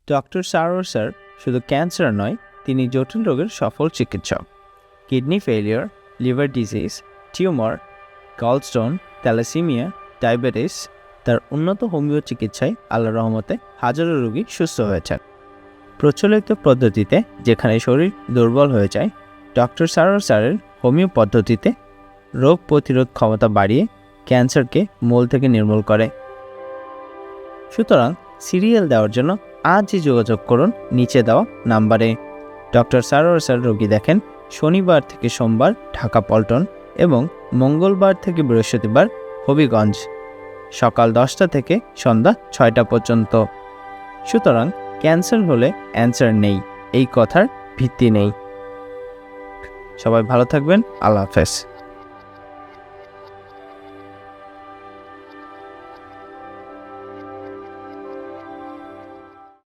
Doctor Sarwar sir শুধু cancer নয়, তিনি জটিল রোগের সফল চিকিৎসক। Kidney failure, liver disease, tumour, gallstone, thalassaemia, diabetes, তার উন্নত হোমিও চিকিৎসায় আল্লাহর রহমতে হাজারো রোগী সুস্থ হয়েছেন। প্রচলিত পদ্ধতিতে যেখানে শরীর দুর্বল হয়ে যায়, ডক্টর সারোয়ার স্যারের হোমিও পদ্ধতিতে রোগ প্রতিরোধ ক্ষমতা বাড়িয়ে ক্যান্সারকে মূল থেকে নির্মূল করে। সুতরাং সিরিয়াল দেওয়ার জন্য আজই যোগাযোগ করুন নিচে দেওয়া নাম্বারে। ডক্টর সারোয়ার স্যার রোগী দেখেন শনিবার থেকে সোমবার ঢাকা পল্টন এবং মঙ্গলবার থেকে বৃহস্পতিবার হবিগঞ্জ, সকাল 10টা থেকে সন্ধ্যা 6টা পর্যন্ত। সুতরাং ক্যান্সার হলে অ্যান্সার নেই, এই কথার ভিত্তি নেই। সবাই ভালো থাকবেন। আল্লাহ হাফেজ।